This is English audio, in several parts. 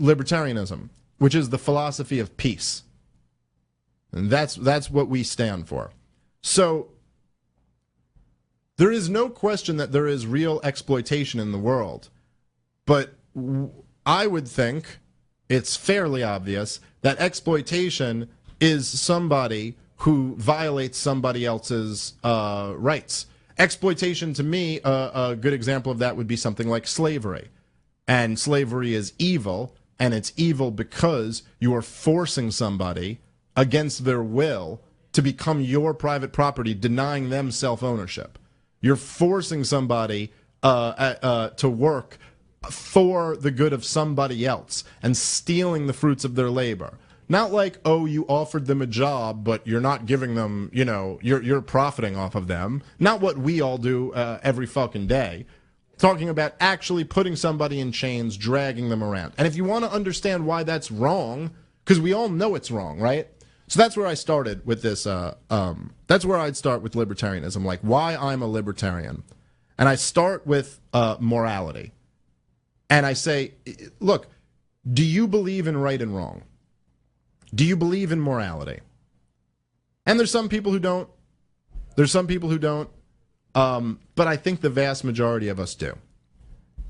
libertarianism, which is the philosophy of peace. And that's what we stand for. So there is no question that there is real exploitation in the world, but I would think it's fairly obvious that exploitation is somebody who violates somebody else's rights. Exploitation, to me, a good example of that would be something like slavery. And slavery is evil, and it's evil because you are forcing somebody against their will to become your private property, denying them self-ownership. You're forcing somebody to work for the good of somebody else and stealing the fruits of their labor. Not like, oh, you offered them a job, but you're not giving them, you know, you're profiting off of them. Not what we all do every fucking day. Talking about actually putting somebody in chains, dragging them around. And if you want to understand why that's wrong, because we all know it's wrong, right? So that's where I started with this, that's where I'd start with libertarianism, like why I'm a libertarian. And I start with morality. And I say, look, do you believe in right and wrong? Do you believe in morality? And there's some people who don't. There's some people who don't. But I think the vast majority of us do.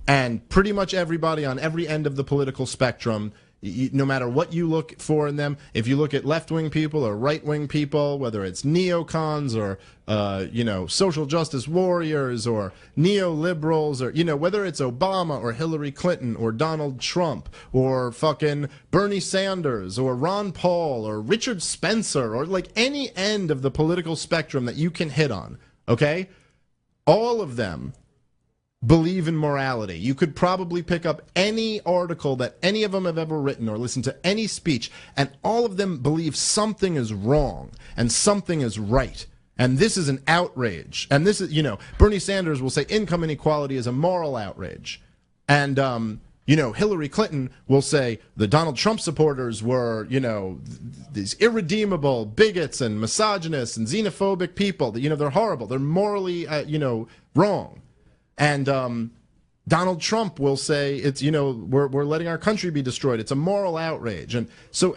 And pretty much everybody on every end of the political spectrum, no matter what you look for in them, if you look at left-wing people or right-wing people, whether it's neocons or, you know, social justice warriors or neoliberals or, you know, whether it's Obama or Hillary Clinton or Donald Trump or fucking Bernie Sanders or Ron Paul or Richard Spencer or like any end of the political spectrum that you can hit on, okay? All of them believe in morality. You could probably pick up any article that any of them have ever written or listen to any speech, and all of them believe something is wrong and something is right. And this is an outrage. And this is, you know, Bernie Sanders will say income inequality is a moral outrage. And, you know, Hillary Clinton will say the Donald Trump supporters were, you know, these irredeemable bigots and misogynists and xenophobic people. You know, they're horrible. They're morally, you know, wrong. And Donald Trump will say it's, you know, we're letting our country be destroyed. It's a moral outrage. And so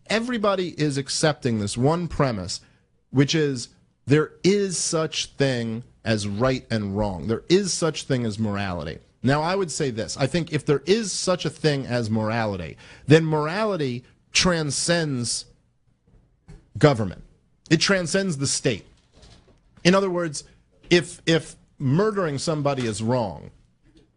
everybody is accepting this one premise, which is there is such thing as right and wrong. There is such thing as morality. Now, I would say this. I think if there is such a thing as morality, then morality transcends government. It transcends the state. In other words, if murdering somebody is wrong,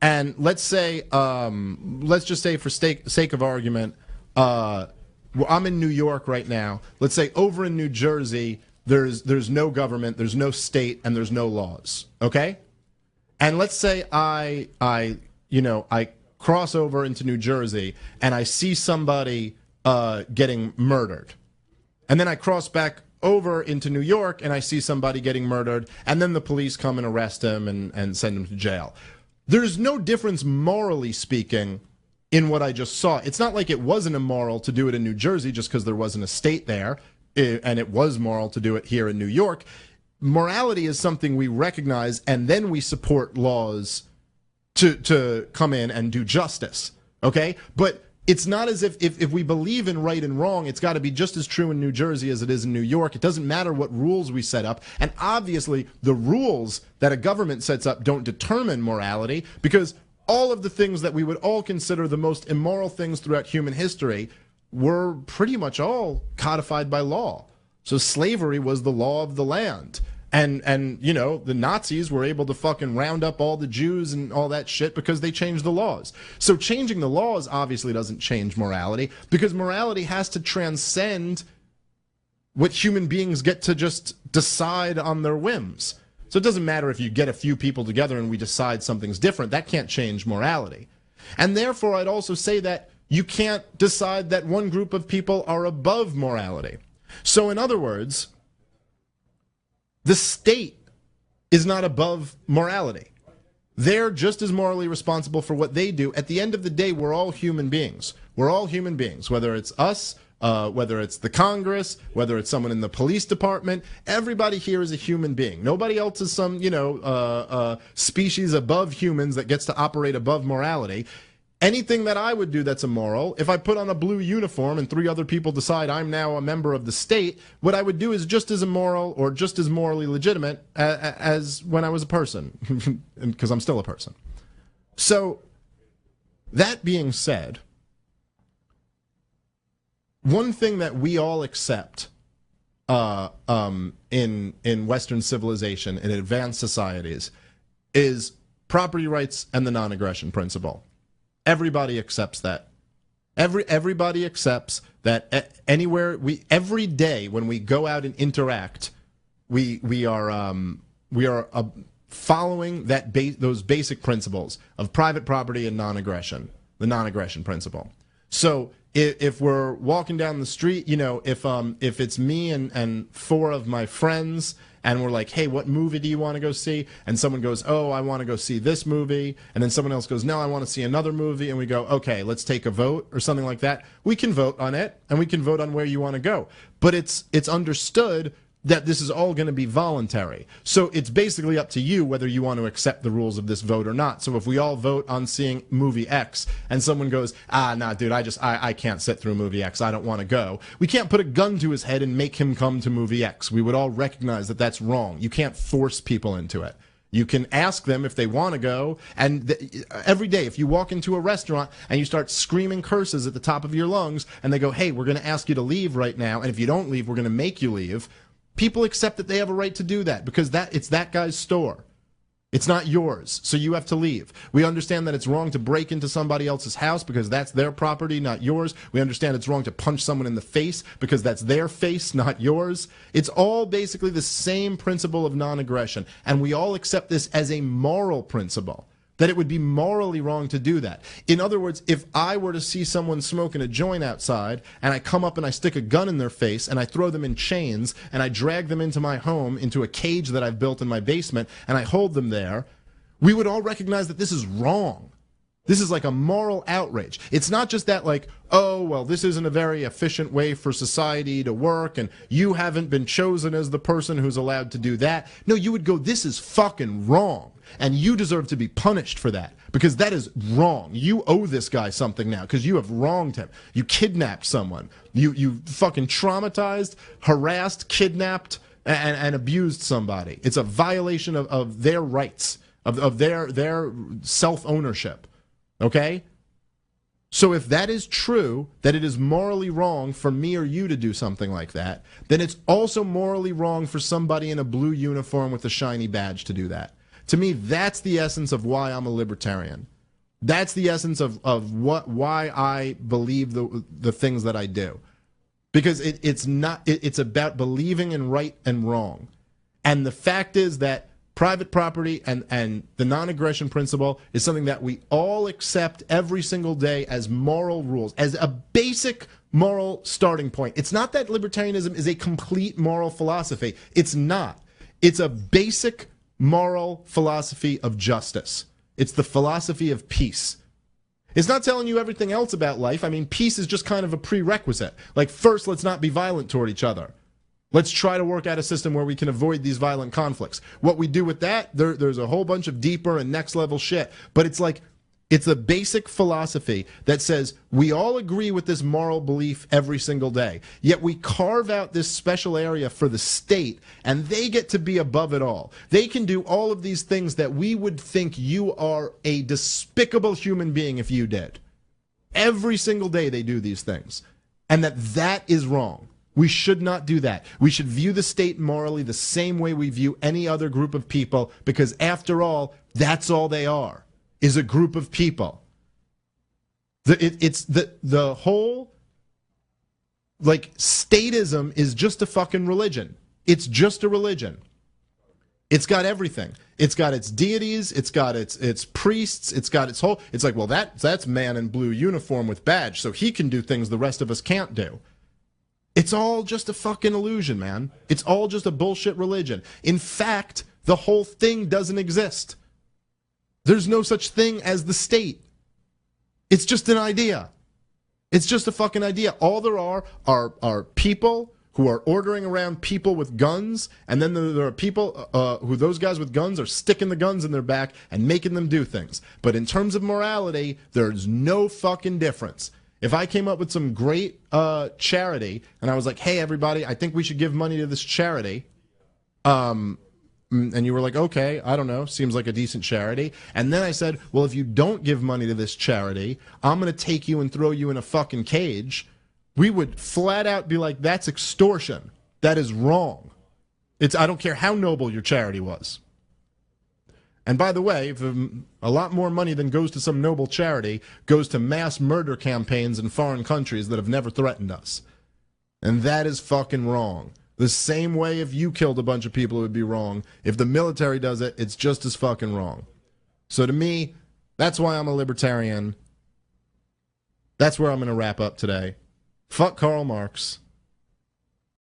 and let's say, let's just say for sake of argument, I'm in New York right now. Let's say over in New Jersey, there's no government, there's no state, and there's no laws. Okay? And let's say I cross over into New Jersey and I see somebody getting murdered, and then I cross back over into New York and I see somebody getting murdered, and then the police come and arrest him and send him to jail. There's no difference, morally speaking, in what I just saw. It's not like it wasn't immoral to do it in New Jersey just because there wasn't a state there, and it was moral to do it here in New York. Morality is something we recognize, and then we support laws to come in and do justice, okay? But it's not as if we believe in right and wrong, it's got to be just as true in New Jersey as it is in New York. It doesn't matter what rules we set up. And obviously, the rules that a government sets up don't determine morality, because all of the things that we would all consider the most immoral things throughout human history were pretty much all codified by law. So slavery was the law of the land. And you know, the Nazis were able to fucking round up all the Jews and all that shit because they changed the laws. So changing the laws obviously doesn't change morality, because morality has to transcend what human beings get to just decide on their whims. So it doesn't matter if you get a few people together and we decide something's different. That can't change morality. And therefore, I'd also say that you can't decide that one group of people are above morality. So in other words, the state is not above morality. They're just as morally responsible for what they do. At the end of the day, we're all human beings. We're all human beings, whether it's us, whether it's the Congress, whether it's someone in the police department. Everybody here is a human being. Nobody else is some, species above humans that gets to operate above morality. anything that I would do that's immoral, if I put on a blue uniform and 3 other people decide I'm now a member of the state, what I would do is just as immoral or just as morally legitimate as when I was a person, because I'm still a person. So, that being said, one thing that we all accept in Western civilization, in advanced societies, is property rights and the non-aggression principle. Everybody accepts that. Everybody accepts that anywhere every day when we go out and interact, we are following those basic principles of private property and non-aggression, the non-aggression principle. So if we're walking down the street, you know, if it's me and 4 of my friends, and we're like, hey, what movie do you want to go see? And someone goes, oh, I want to go see this movie. And then someone else goes, no, I want to see another movie. And we go, okay, let's take a vote or something like that. We can vote on it, and we can vote on where you want to go. But it's understood that this is all going to be voluntary. So it's basically up to you whether you want to accept the rules of this vote or not. So if we all vote on seeing movie X and someone goes, nah, dude, I can't sit through movie X, I don't want to go. We can't put a gun to his head and make him come to movie X. We would all recognize that that's wrong. You can't force people into it. You can ask them if they want to go, and every day if you walk into a restaurant and you start screaming curses at the top of your lungs and they go, hey, we're going to ask you to leave right now, and if you don't leave, we're going to make you leave. People accept that they have a right to do that because it's that guy's store. It's not yours, so you have to leave. We understand that it's wrong to break into somebody else's house because that's their property, not yours. We understand it's wrong to punch someone in the face because that's their face, not yours. It's all basically the same principle of non-aggression, and we all accept this as a moral principle, that it would be morally wrong to do that. In other words, if I were to see someone smoking a joint outside, and I come up and I stick a gun in their face, and I throw them in chains, and I drag them into my home, into a cage that I've built in my basement, and I hold them there, we would all recognize that this is wrong. This is like a moral outrage. It's not just that like, oh, well, this isn't a very efficient way for society to work, and you haven't been chosen as the person who's allowed to do that. No, you would go, this is fucking wrong, and you deserve to be punished for that, because that is wrong. You owe this guy something now, because you have wronged him. You kidnapped someone. You fucking traumatized, harassed, kidnapped, and abused somebody. It's a violation of their rights, of their self-ownership. Okay? So if that is true, that it is morally wrong for me or you to do something like that, then it's also morally wrong for somebody in a blue uniform with a shiny badge to do that. To me, that's the essence of why I'm a libertarian. That's the essence of why I believe the things that I do. Because it's about believing in right and wrong. And the fact is that private property and the non-aggression principle is something that we all accept every single day as moral rules, as a basic moral starting point. It's not that libertarianism is a complete moral philosophy. It's not. It's a basic moral philosophy of justice. It's the philosophy of peace. It's not telling you everything else about life. I mean, peace is just kind of a prerequisite. Like, first, let's not be violent toward each other. Let's try to work out a system where we can avoid these violent conflicts. What we do with that, there's a whole bunch of deeper and next level shit. But it's like, it's a basic philosophy that says we all agree with this moral belief every single day. Yet we carve out this special area for the state, and they get to be above it all. They can do all of these things that we would think you are a despicable human being if you did. Every single day they do these things. And that is wrong. We should not do that. We should view the state morally the same way we view any other group of people, because after all, that's all they are, is a group of people. The whole, like, statism is just a fucking religion. It's just a religion. It's got everything. It's got its deities, it's got its priests, it's got its whole, it's like, well, that's man in blue uniform with badge, so he can do things the rest of us can't do. It's all just a fucking illusion, man. It's all just a bullshit religion. In fact, the whole thing doesn't exist. There's no such thing as the state. It's just an idea. It's just a fucking idea. All there are people who are ordering around people with guns, and then there are people who those guys with guns are sticking the guns in their back and making them do things. But in terms of morality, there's no fucking difference. If I came up with some great charity, and I was like, hey, everybody, I think we should give money to this charity, and you were like, okay, I don't know, seems like a decent charity. And then I said, well, if you don't give money to this charity, I'm going to take you and throw you in a fucking cage. We would flat out be like, that's extortion. That is wrong. I don't care how noble your charity was. And by the way, if a lot more money than goes to some noble charity goes to mass murder campaigns in foreign countries that have never threatened us. And that is fucking wrong. The same way if you killed a bunch of people, it would be wrong. If the military does it, it's just as fucking wrong. So to me, that's why I'm a libertarian. That's where I'm going to wrap up today. Fuck Karl Marx.